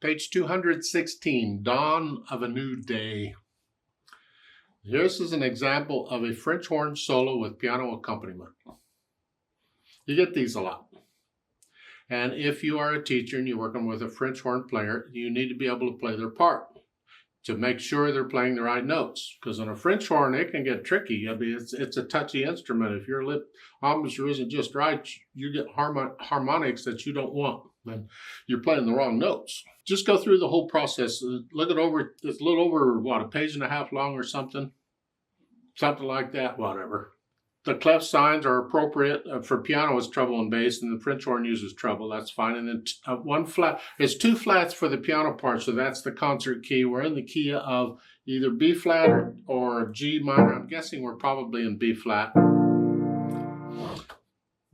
Page 216, Dawn of a New Day. This is an example of a French horn solo with piano accompaniment. You get these a lot. And if you are a teacher and you're working with a French horn player, you need to be able to play their part to make sure they're playing the right notes. Because on a French horn, it can get tricky. I mean, it's a touchy instrument. If your lip embouchure isn't just right, you get harmonics that you don't want. Then you're playing the wrong notes. Just go through the whole process. Look it over. It's a little over, what, a page and a half long or something? Something like that, whatever. The clef signs are appropriate. For piano, it's treble and bass, and the French horn uses treble. That's fine. And then one flat. There's two flats for the piano part, so that's the concert key. We're in the key of either B flat or G minor. I'm guessing we're probably in B flat.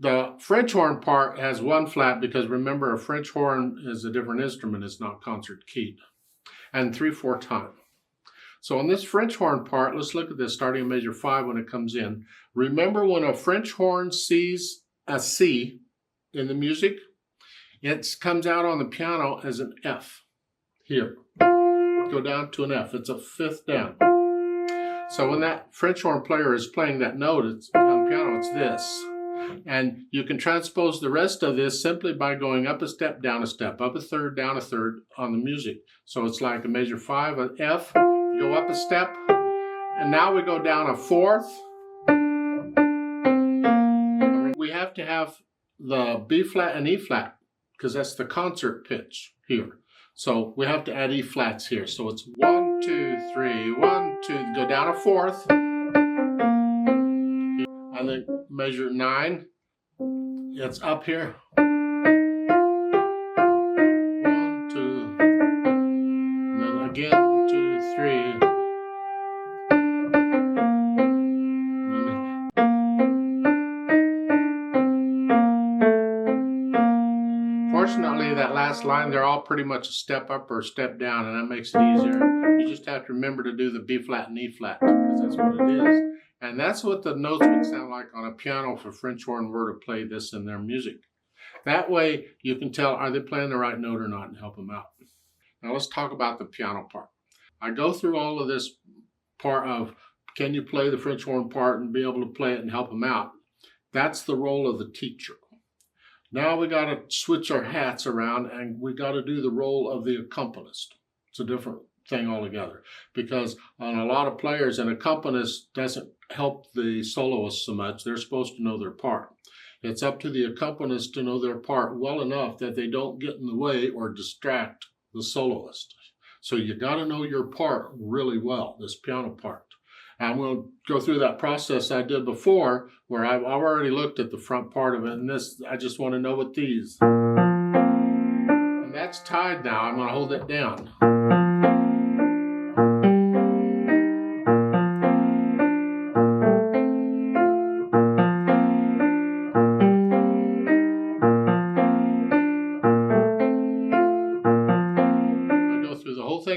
The French horn part has one flat because remember, a French horn is a different instrument. It's not concert keyed. And 3/4 time. So on this French horn part, let's look at this starting in measure 5 when it comes in. Remember when a French horn sees a C in the music, it comes out on the piano as an F here. Go down to an F. It's a fifth down. So when that French horn player is playing that note, it's on the piano, it's this. And you can transpose the rest of this simply by going up a step, down a step, up a third, down a third on the music. So it's like a measure 5, an F, go up a step, and now we go down a fourth. We have to have the B flat and E flat because that's the concert pitch here. So we have to add E flats here. So it's 1, 2, 3, 1, 2, go down a fourth. And then measure 9, it's up here. 1, 2, and then again 2, 3. Fortunately, that last line, they're all pretty much a step up or a step down, and that makes it easier. You just have to remember to do the B flat and E flat because that's what it is. And that's what the notes would sound like on a piano if a French horn were to play this in their music. That way you can tell, are they playing the right note or not, and help them out. Now let's talk about the piano part. I go through all of this part of, can you play the French horn part and be able to play it and help them out? That's the role of the teacher. Now we got to switch our hats around and we got to do the role of the accompanist. It's a different thing altogether, because on a lot of players, an accompanist doesn't help the soloist so much. They're supposed to know their part. It's up to the accompanist to know their part well enough that they don't get in the way or distract the soloist. So you got to know your part really well, this piano part. And we'll go through that process I did before, where I've already looked at the front part of it, and this, I just want to know what these. And that's tied now. I'm going to hold it down.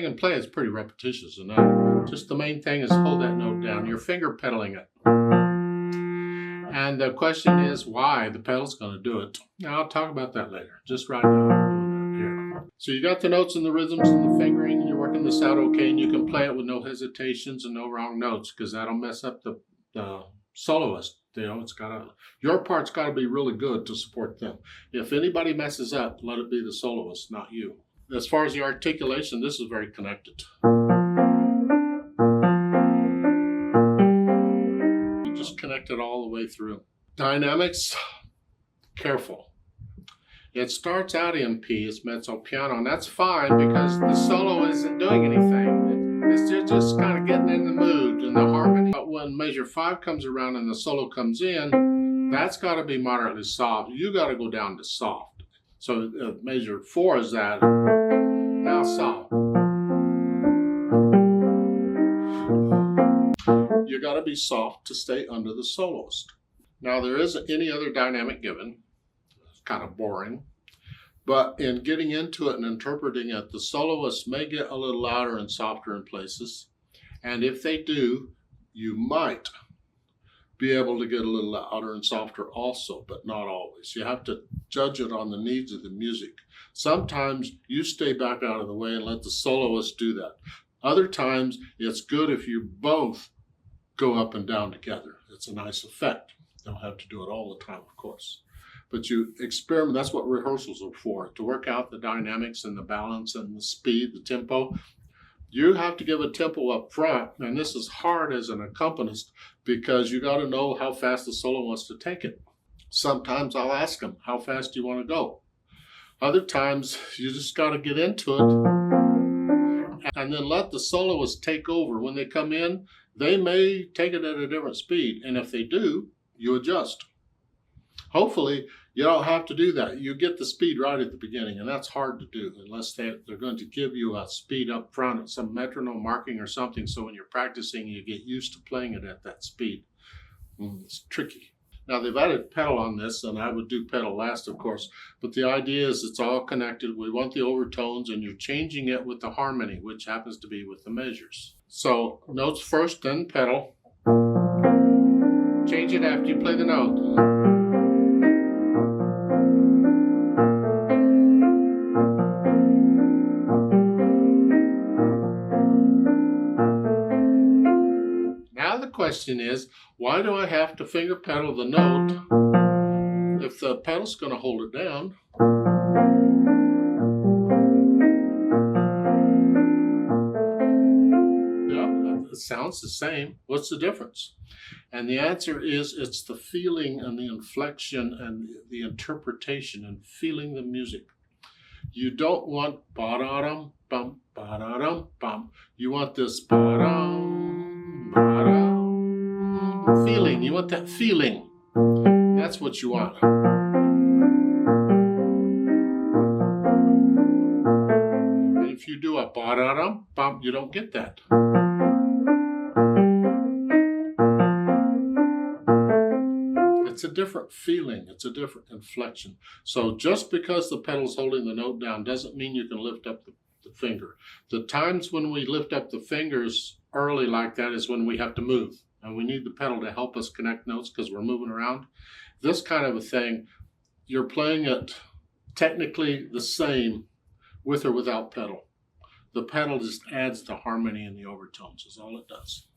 And play, it's pretty repetitious, and just the main thing is hold that note down. You're finger pedaling it, and the question is why the pedal's going to do it. Now I'll talk about that later. Just right now I'm doing that here. So you got the notes and the rhythms and the fingering, and you're working this out okay, and you can play it with no hesitations and no wrong notes, because that'll mess up the soloist. You know, your part's got to be really good to support them. If anybody messes up, let it be the soloist, not you. As far as the articulation, this is very connected. You just connect it all the way through. Dynamics, careful. It starts out in P, it's mezzo piano, and that's fine because the solo isn't doing anything. It's just kind of getting in the mood and the harmony. But when measure 5 comes around and the solo comes in, that's got to be moderately soft. You got to go down to soft. So measure 4 is that. Now soft. You got to be soft to stay under the soloist. Now there isn't any other dynamic given. It's kind of boring. But in getting into it and interpreting it, the soloist may get a little louder and softer in places. And if they do, you might be able to get a little louder and softer also, but not always. You have to judge it on the needs of the music. Sometimes you stay back out of the way and let the soloist do that. Other times, it's good if you both go up and down together. It's a nice effect. You don't have to do it all the time, of course. But you experiment. That's what rehearsals are for, to work out the dynamics and the balance and the speed, the tempo. You have to give a tempo up front, and this is hard as an accompanist because you got to know how fast the solo wants to take it. Sometimes I'll ask them, how fast do you want to go? Other times, you just got to get into it and then let the soloist take over. When they come in, they may take it at a different speed, and if they do, you adjust. Hopefully, you don't have to do that. You get the speed right at the beginning, and that's hard to do unless they're going to give you a speed up front, some metronome marking or something, so when you're practicing, you get used to playing it at that speed. It's tricky. Now, they've added pedal on this, and I would do pedal last, of course, but the idea is it's all connected. We want the overtones, and you're changing it with the harmony, which happens to be with the measures. So, notes first, then pedal. Change it after you play the note. Question is, why do I have to finger pedal the note if the pedal's going to hold it down? Yeah, it sounds the same. What's the difference? And the answer is it's the feeling and the inflection and the interpretation and feeling the music. You don't want ba-da-dum, bum, ba-da-dum, bum. You want this ba-dum, ba-dum. Feeling. You want that feeling. That's what you want. And if you do a ba-da-dum, bum, you don't get that. It's a different feeling. It's a different inflection. So just because the pedal's holding the note down doesn't mean you can lift up the finger. The times when we lift up the fingers early like that is when we have to move. And we need the pedal to help us connect notes because we're moving around. This kind of a thing, you're playing it technically the same with or without pedal. The pedal just adds the harmony and the overtones is all it does.